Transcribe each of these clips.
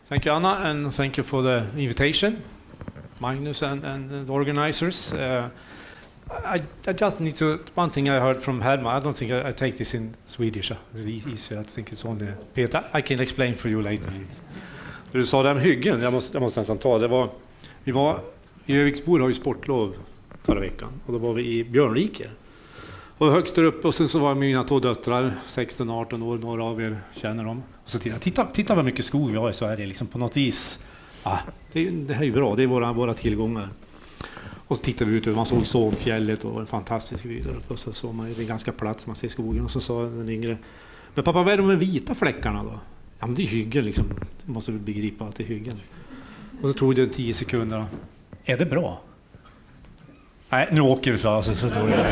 Thank you, Anna, and thank you for the invitation, Magnus and the organizers. I just need to, one thing I heard from Herman, I don't think I take this in Swedish, it's easy, I think it's only Peter, I can explain for you later. Du sa det om hyggen, jag måste nästan ta det. Vi var i Öviksbo, har ju sportlov förra veckan, och då var vi i Björnrike. Och högst där uppe, och sen så var mina 2 döttrar, 16-18 år, några av er känner dem. Och så titta vad mycket skog vi har i Sverige, liksom på något vis. Ja, det här är ju bra, det är våra tillgångar. Och så tittade vi ut över, man såg Sågfjället och en fantastisk vy där uppe. Och så såg man, det är ganska platt, man ser skogen. Och så sa den yngre, men pappa, vad är de vita fläckarna då? Ja, men det är hyggen liksom, du måste begripa att det är hyggen. Och så tog det 10 sekunder. Är det bra? Nej, nu åker vi så tog jag.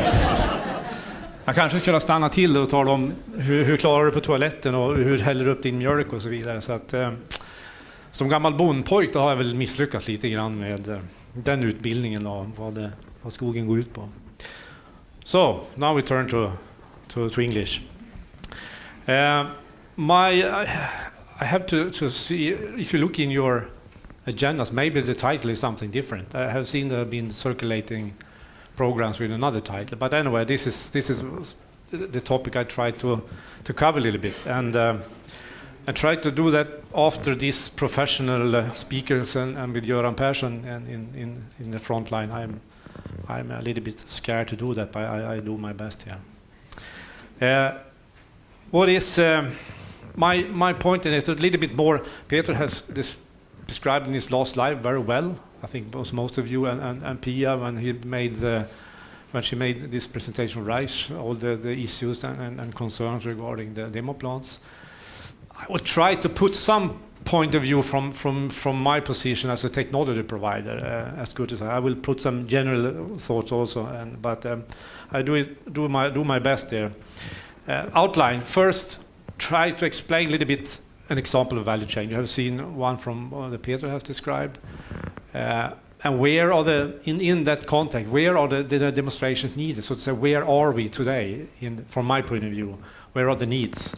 Jag kanske skulle stanna till och tala om hur klarar du på toaletten och hur häller du upp din mjölk och så vidare. Så att, som gammal bondpojk då har jag väl misslyckats lite grann med den utbildningen och vad skogen går ut på. So, now we turn to English. I have to see, if you look in your agendas, maybe the title is something different. I have seen there have been circulating programs with another title, but anyway, this is the topic I try to cover a little bit, and I try to do that after these professional speakers and with Göran Persson and in the front line. I'm a little bit scared to do that, but I do my best here. What is my point in it? A little bit more. Peter has described in his last slide very well. I think most of you and Pia, when she made this presentation, rise all the issues and concerns regarding the demo plants. I will try to put some point of view from my position as a technology provider, as good as I will put some general thoughts also, but I do my best there. Outline first. Try to explain a little bit an example of value chain. You have seen one from the Peter has described. And where are in that context, where are the demonstrations needed? So to say, where are we today, from my point of view? Where are the needs?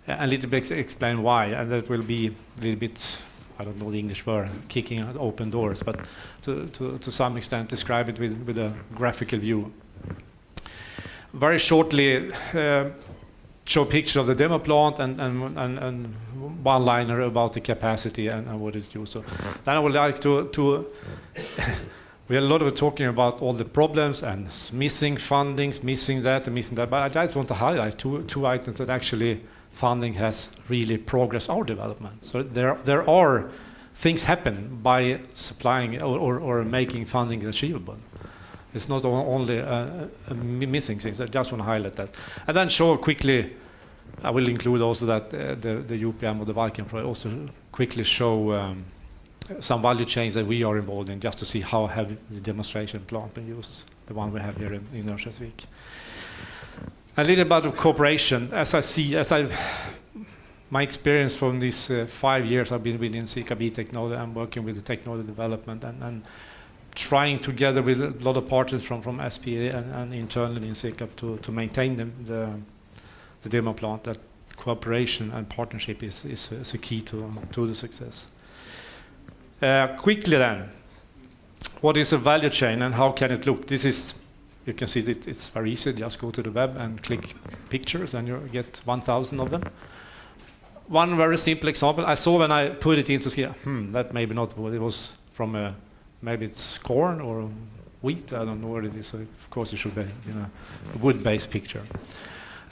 A little bit explain why, and that will be a little bit, I don't know the English word, kicking out open doors, but to some extent describe it with a graphical view. Very shortly, show a picture of the demo plant and one-liner about the capacity and what it's used. So then I would like to we had a lot of talking about all the problems and missing fundings, missing that and missing that, but I just want to highlight two items that actually funding has really progressed our development. So there are things happen by supplying or making funding achievable. It's not only missing things. I just want to highlight that. And then show quickly, I will include also that the UPM or the Viking project also quickly show some value chains that we are involved in, just to see how have the demonstration plant been used, the one we have here in Örnsköldsvik. A little bit of cooperation, my experience from these 5 years I've been within Sika Technology and working with the technology development and trying together with a lot of partners from SPA and internally in Sika to maintain the demo plant. That cooperation and partnership is a key to the success. Quickly then, what is a value chain and how can it look? This is, you can see that it's very easy. Just go to the web and click pictures and you get 1,000 of them. One very simple example I saw when I put it into scale. That maybe not what it was from. Maybe it's corn or wheat. I don't know what it is. So of course, it should be a wood-based picture.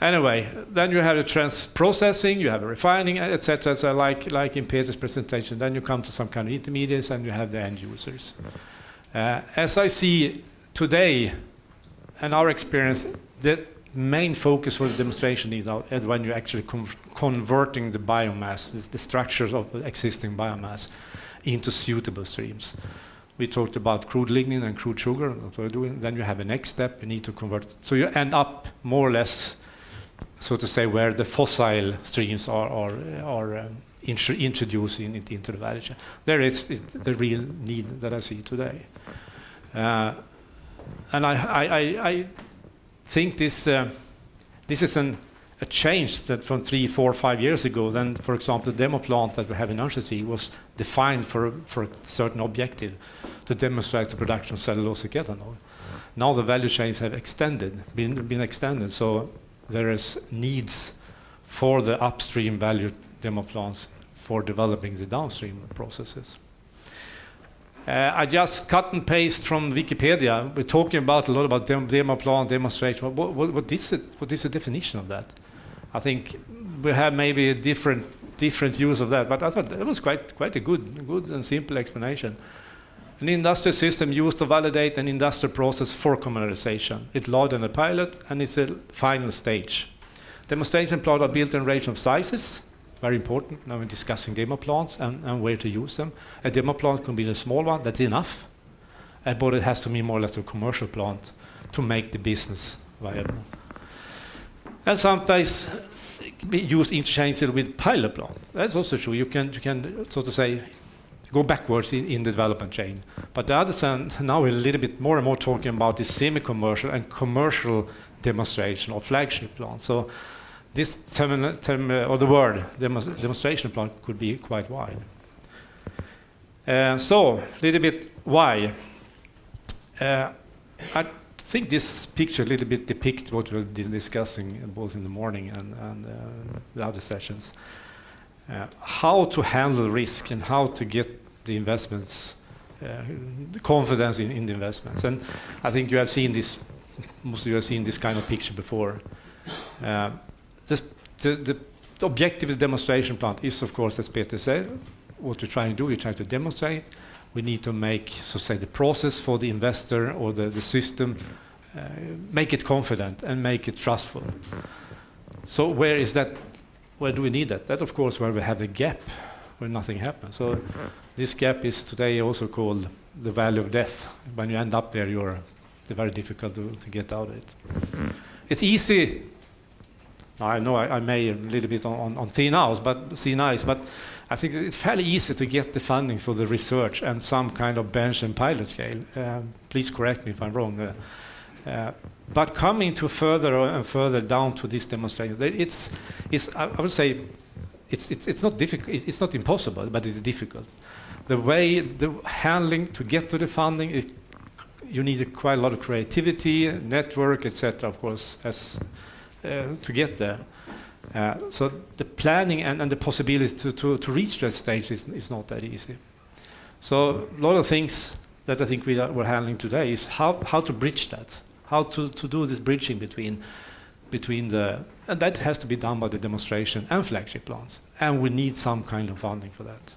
Anyway, then you have the processing, you have a refining, etc. So like in Peter's presentation, then you come to some kind of intermediates and you have the end users. As I see today, and our experience, the main focus for the demonstration is when you're actually converting the biomass, the structures of the existing biomass, into suitable streams. We talked about crude lignin and crude sugar. Then you have a next step. You need to convert. So you end up more or less, so to say, where the fossil streams are introducing it into the value chain. There is the real need that I see today. And I think this is an a change that from 3, 4, 5 years ago. Then, for example, the demo plant that we have in Örnsköldsvik was defined for a certain objective to demonstrate the production of cellulosic ethanol. Now the value chains have been extended, so there is needs for the upstream value demo plants for developing the downstream processes. I just cut and paste from Wikipedia. We're talking about a lot about demo plant, demonstration. What is it? What is the definition of that? I think we have maybe a different use of that, but I thought that was quite a good and simple explanation. An industrial system used to validate an industrial process for commercialization. It's larger than a pilot, and it's a final stage. Demonstration plants are built in a range of sizes. Very important now when discussing demo plants and where to use them. A demo plant can be a small one, that's enough. But it has to be more or less a commercial plant to make the business viable. And sometimes use interchangeably with pilot plant. That's also true. You can sort of say go backwards in the development chain. But the other side, now we're a little bit more and more talking about the semi-commercial and commercial demonstration or flagship plant. So this term or the word demonstration plant could be quite wide. So a little bit why. I think this picture a little bit depicts what we've been discussing both in the morning and the other sessions. How to handle risk and how to get the investments, the confidence in the investments. And I think you have seen this, most of you have seen this kind of picture before. The objective of the demonstration plant is, of course, as Peter said, what we're trying to do, we're trying to demonstrate. We need to make, so say, the process for the investor or the system, make it confident and make it trustful. So where is that? Where do we need that? That, of course, where we have a gap, where nothing happens. So this gap is today also called the valley of death. When you end up there, it's very difficult to get out of it. It's easy. I know I may a little bit on thin ice, but I think it's fairly easy to get the funding for the research and some kind of bench and pilot scale. Please correct me if I'm wrong. But coming to further and further down to this demonstration, I would say it's not difficult. It's not impossible, but it's difficult. The handling to get to the funding, you need quite a lot of creativity, network, etc. Of course, to get there. So the planning and the possibility to reach that stage is not that easy. So a lot of things that I think we're handling today is how to bridge that, how to do this bridging between the, and that has to be done by the demonstration and flagship plants, and we need some kind of funding for that.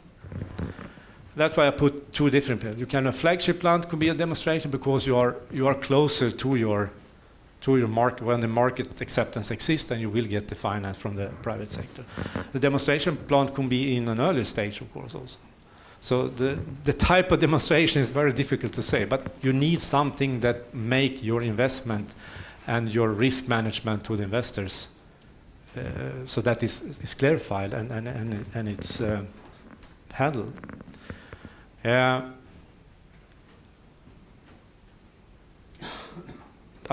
That's why I put two different pairs. You can a flagship plant could be a demonstration because you are closer to your market when the market acceptance exists, and you will get the finance from the private sector. The demonstration plant can be in an early stage, of course, also. So the type of demonstration is very difficult to say, but you need something that make your investment and your risk management to the investors, so that is clarified and it's handled. I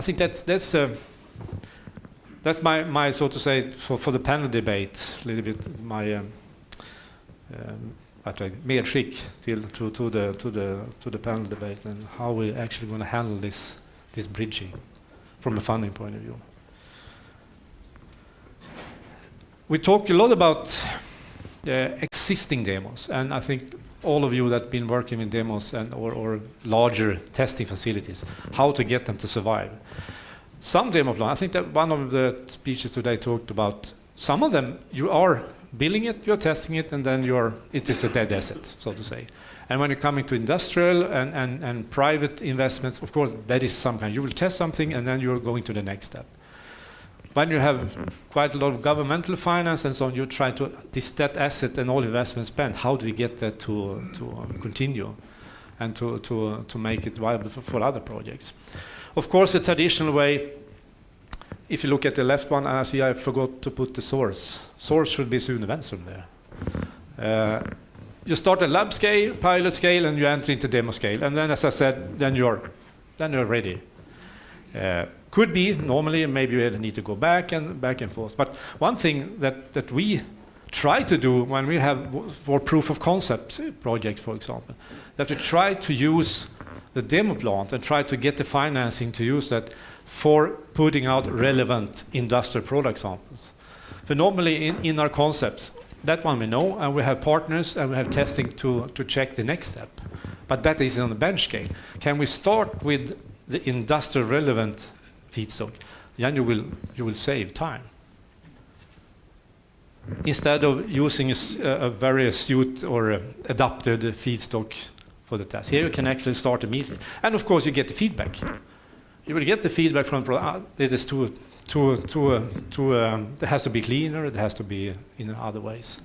think that's my so to say for the panel debate a little bit my medskick to the panel debate and how we're actually going to handle this bridging from a funding point of view. We talk a lot about existing demos, and I think all of you that have been working with demos and or larger testing facilities, how to get them to survive. Some demo plans, I think that one of the speeches today talked about, some of them you are building it, you're testing it, and then it is a dead asset, so to say. And when you're coming to industrial and private investments, of course, that is some kind. You will test something, and then you're going to the next step. When you have quite a lot of governmental finance and so on, you try to, that asset and all investment spent, how do we get that to continue and to make it viable for other projects? Of course, the traditional way, if you look at the left one, I see I forgot to put the source. Source should be Sune Wenström there. You start at lab scale, pilot scale, and you enter into demo scale. And then, as I said, then you're ready. Could Could be normally, maybe we need to go back and forth. But one thing that we try to do when we have for proof of concept projects, for example, that we try to use the demo plant and try to get the financing to use that for putting out relevant industrial product samples. So normally in our concepts, that one we know, and we have partners and we have testing to check the next step. But that is on the bench scale. Can we start with the industrial relevant feedstock? Then you will save time. Instead of using a very astute or adapted feedstock for the test. Here you can actually start immediately. And of course you get the feedback. You will get the feedback from it is it has to be cleaner, it has to be in other ways.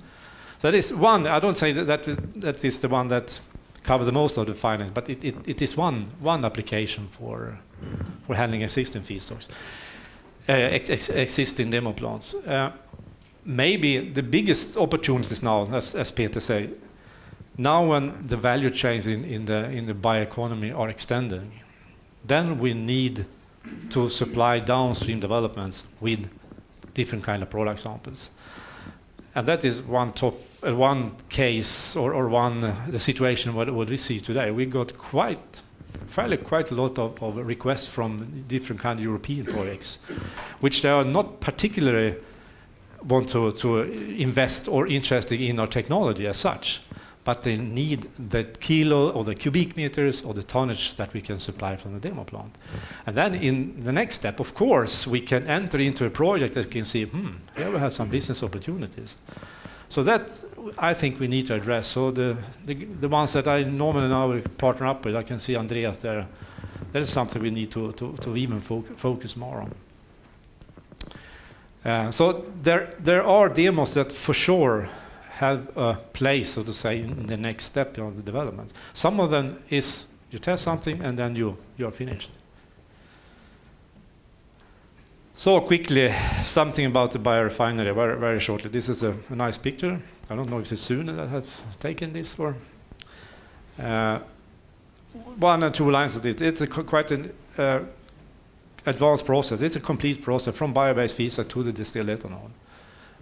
So that is one, I don't say that is the one that covers the most of the finance, but it is one application for handling existing feedstocks, existing demo plants. Maybe the biggest opportunities now, as Peter said, now when the value chains in the bioeconomy are extending, then we need to supply downstream developments with different kind of product samples. And that is one case or the situation what we see today. We got quite a lot of requests from different kind of European projects, which they are not particularly want to invest or interested in our technology as such, but they need the kilo or the cubic meters or the tonnage that we can supply from the demo plant. And then in the next step, of course, we can enter into a project that can see, here we have some business opportunities. So that I think we need to address. So the ones that I normally now partner up with, I can see Andreas there. That is something we need to even focus more on. So there are demos that for sure have a place, so to say, in the next step of the development. Some of them is you test something and then you are finished. So quickly, something about the biorefinery, very, very shortly. This is a nice picture. I don't know if it's Sune that has taken this or one or two lines of it. It's quite an advanced process. It's a complete process from bio-based feedstock to the distilled ethanol.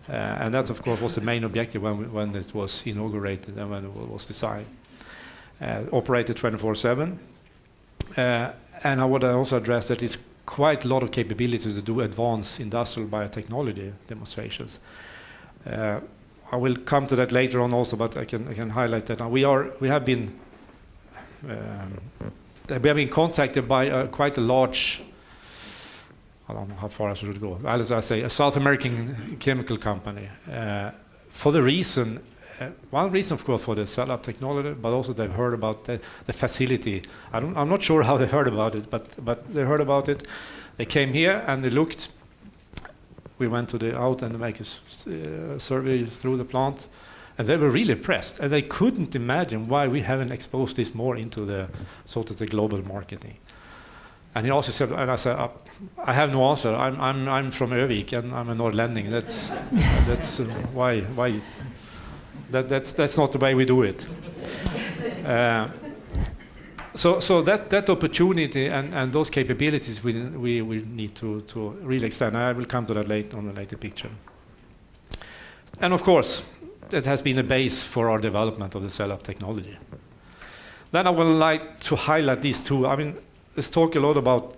And that, of course, was the main objective when it was inaugurated and when it was designed. Operated 24/7. And I would also address that it's quite a lot of capability to do advanced industrial biotechnology demonstrations. I will come to that later on also, but I can highlight that now. We have been contacted by quite a large, I don't know how far I should go. As I say, a South American chemical company. For the reason, one reason, of course, for the cell-up technology, but also they've heard about the facility. I'm not sure how they heard about it, but they heard about it. They came here and they looked. We went out and make a survey through the plant, and they were really impressed. And they couldn't imagine why we haven't exposed this more into the sort of the global marketing. And he also said, and I said, I have no answer. I'm from Övik and I'm a Norrlänning. That's why that's not the way we do it. So that opportunity and those capabilities we need to really extend. I will come to that later on a later picture. And of course, that has been a base for our development of the cell-up technology. Then I would like to highlight these two. I mean, let's talk a lot about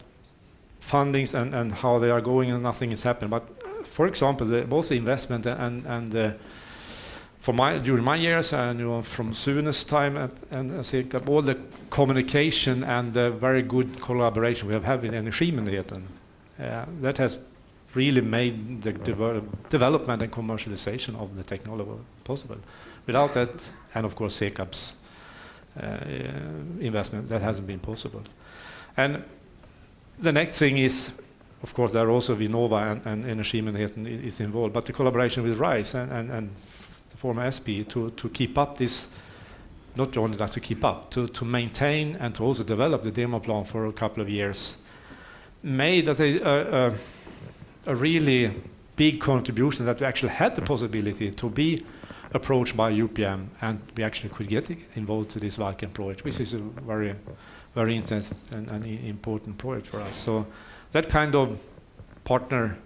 fundings and how they are going and nothing is happening. But for example, both the investment and during my years and from Sune's time and all the communication and the very good collaboration we have had with Energimyndigheten, that has really made the development and commercialization of the technology possible. Without that, and of course SEKAB's investment, that hasn't been possible. And the next thing is, of course, there are also Vinnova and Energimyndigheten is involved, but the collaboration with RISE and the former SP to keep up this, not only that to keep up, to maintain and to also develop the demo plan for a couple of years, made that a really big contribution that we actually had the possibility to be approached by UPM and we actually could get involved to this Valken project, which is a very, very intense and important project for us. So that kind of partner,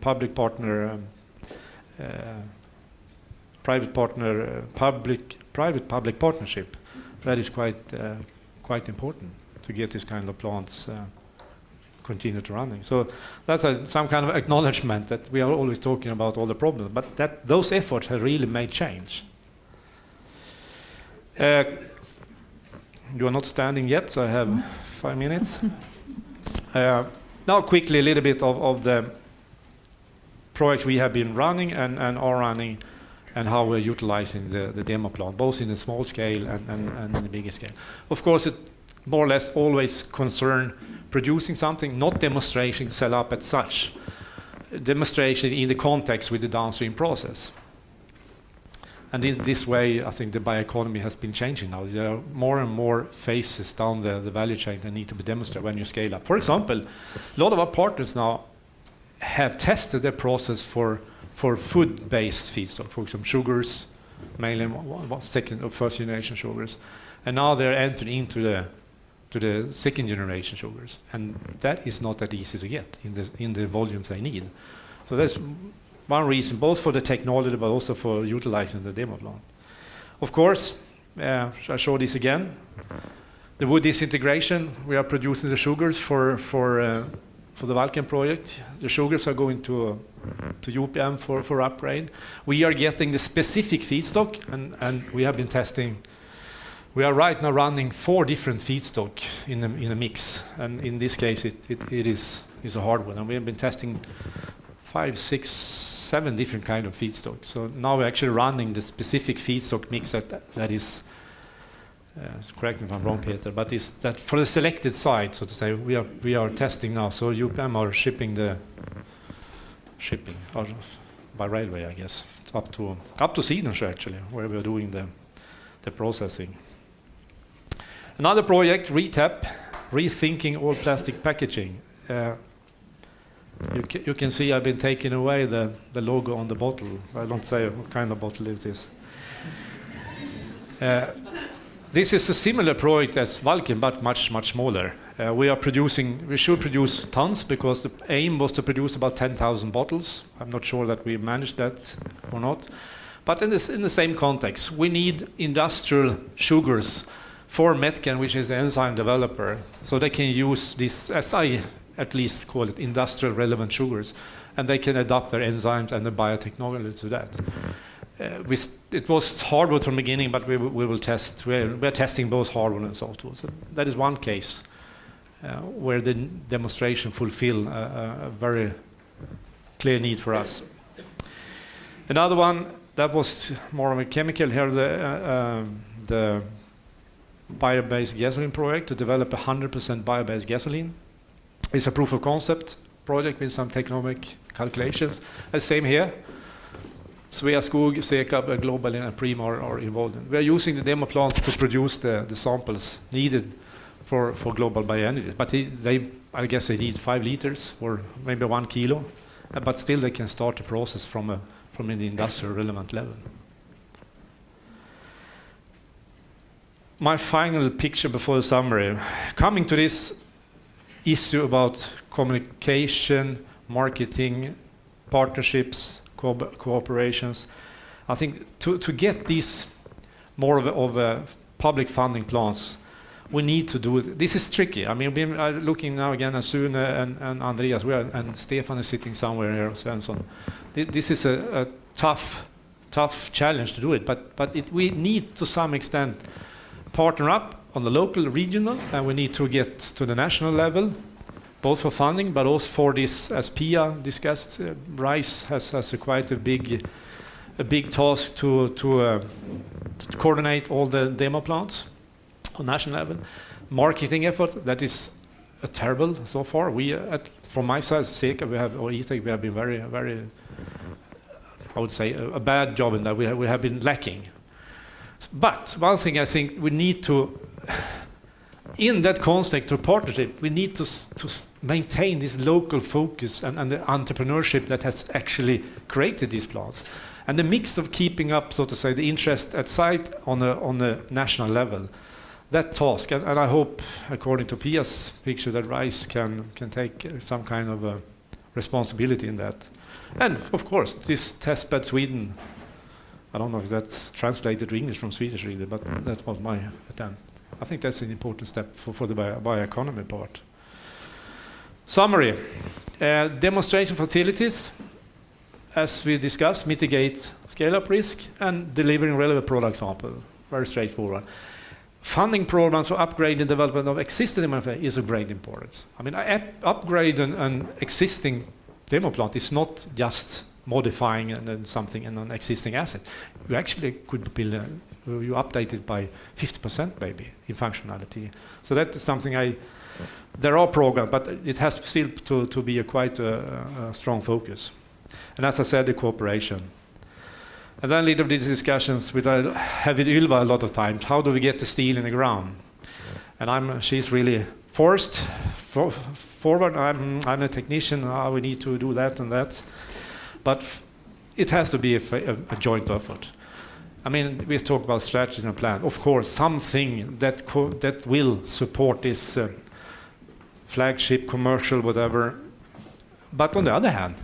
public partner, private partner, private-public partnership, that is quite important to get this kind of plants continue to running. So that's some kind of acknowledgement that we are always talking about all the problems, but that those efforts have really made change. You are not standing yet, so I have 5 minutes. Now quickly a little bit of the projects we have been running and are running, and how we're utilizing the demo plant, both in the small scale and in the bigger scale. Of course, it more or less always concern producing something, not demonstration set up as such. Demonstration in the context with the downstream process. And in this way, I think the bioeconomy has been changing now. There are more and more phases down the value chain that need to be demonstrated when you scale up. For example, a lot of our partners now have tested their process for food-based feedstock, for example, sugars, mainly second or first generation sugars, and now they're entering into the second generation sugars, and that is not that easy to get in the volumes they need. So that's one reason, both for the technology but also for utilizing the demo plant. Of course, I show this again. The wood disintegration, we are producing the sugars for the Vulcan project. The sugars are going to UPM for upgrade. We are getting the specific feedstock, and we have been testing. We are right now running 4 different feedstock in a mix, and in this case it is a hard one. And we have been testing 5, 6, 7 different kind of feedstock. So now we're actually running the specific feedstock mix that is. Correct me if I'm wrong, Peter, but is that for the selected site, so to say, we are testing now. So UPM are shipping or by railway, I guess, up to Sidensjö actually, where we are doing the processing. Another project, ReTap, rethinking all plastic packaging. You can see I've been taking away the logo on the bottle. I don't say what kind of bottle it is. This is a similar project as Vulcan, but much smaller. We should produce tons, because the aim was to produce about 10,000 bottles. I'm not sure that we managed that or not. But in the same context, we need industrial sugars for Metcon, which is the enzyme developer, so they can use this, as I at least call it, industrial relevant sugars, and they can adapt their enzymes and the biotechnology to that. It was hardwood from the beginning, but we will test. We're testing both hardwood and softwood. So that is one case where the demonstration fulfill a very clear need for us. Another one that was more of a chemical here, the bio-based gasoline project to develop 100% bio-based gasoline. It's a proof of concept project with some technomic calculations. And same here. Sveaskog, Sekab, and Global and Prima are involved in. We are using the demo plants to produce the samples needed for Global Bioenergy. But I guess they need 5 liters or maybe 1 kilo. But still they can start the process from an industrial relevant level. My final picture before the summary. Coming to this issue about communication, marketing, partnerships, cooperations. I think to get these more of a public funding plans, we need to do it. This is tricky. I mean, we're looking now again at Sune and Andreas, and Stefan is sitting somewhere here, and so on. This is a tough challenge to do it, but we need to some extent partner up on the local, regional, and we need to get to the national level, both for funding, but also for this, as Pia discussed, RISE has quite a big task to coordinate all the demo plants on national level. Marketing effort, that is terrible so far. From my side, Seka, or ETEC, we have been very, very, I would say, a bad job in that. We have been lacking. But one thing I think we need to, in that context of partnership, we need to maintain this local focus and the entrepreneurship that has actually created these plants. And the mix of keeping up, so to say, the interest at site on a national level. that task, and I hope, according to Pia's picture, that RISE can take some kind of a responsibility in that. And of course, this testbed Sweden, I don't know if that's translated to English from Swedish really, but that was my attempt. I think that's an important step for the bioeconomy part. Summary. Demonstration facilities, as we discussed, mitigate scale-up risk and delivering relevant product sample. Very straightforward. Funding programs for upgrade and development of existing manufacturing is of great importance. I mean, upgrade an existing demo plant is not just modifying something in an existing asset. You actually could build you update it by 50% maybe in functionality. So that is something there are programs, but it has still to be quite a strong focus. And as I said, the cooperation. And then later these discussions, which I have with Ylva a lot of times, how do we get the steel in the ground? And she's really forced forward. I'm a technician, we need to do that and that. But it has to be a joint effort. I mean, we talk about strategy and plan. Of course, something that will support this flagship, commercial, whatever. But on the other hand,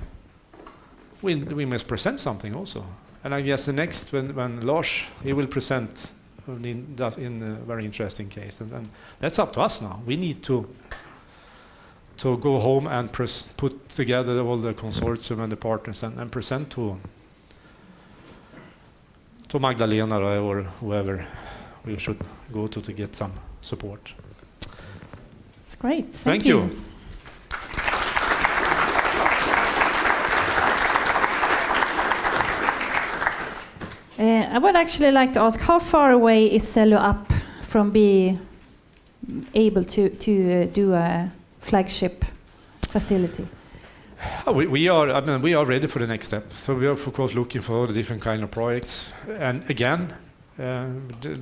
we must present something also. And I guess the next, when Lars, he will present in a very interesting case. And that's up to us now. We need to go home and put together all the consortium and the partners and present to Magdalena or whoever we should go to get some support. That's great. Thank you. I would actually like to ask, how far away is Cello up from being able to do a flagship facility? We are ready for the next step. So we are, of course, looking for the different kind of projects. And again,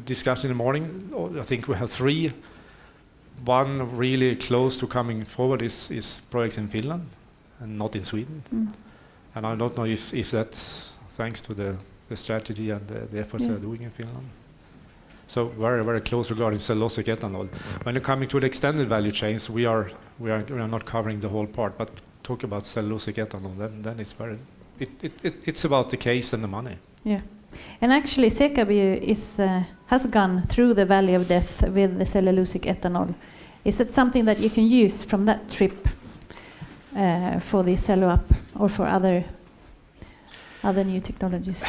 discussed in the morning, I think we have 3. One really close to coming forward is projects in Finland and not in Sweden. And I don't know if that's thanks to the strategy and the efforts they're doing in Finland. So very, very close regarding cellulosic ethanol. When you're coming to the extended value chains, we are not covering the whole part, but talk about cellulosic ethanol, then it's very, it's about the case and the money. Yeah, and actually Sekabi has gone through the valley of death with the cellulosic ethanol. Is it something that you can use from that trip for the Cello Up or for other new technologies?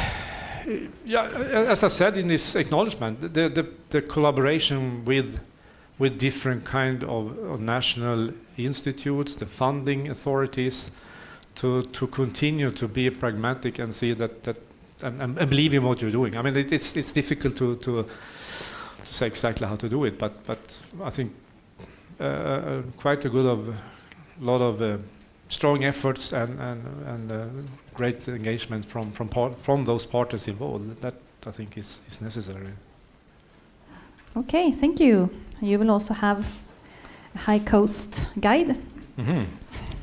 Yeah, as I said in this acknowledgement, the collaboration with different kind of national institutes, the funding authorities, to continue to be pragmatic and see that and believe in what you're doing. I mean, it's difficult to say exactly how to do it, but I think quite a lot of strong efforts and great engagement from those parties involved. That I think is necessary. Okay, thank you. You will also have a High Coast guide.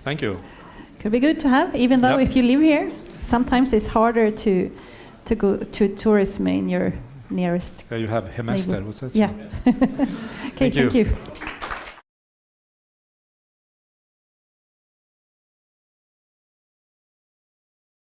Thank you. Could be good to have, even though if you live here, sometimes it's harder to go to tourism in your nearest. You have Hemester. What's that? Yeah. Okay, thank you.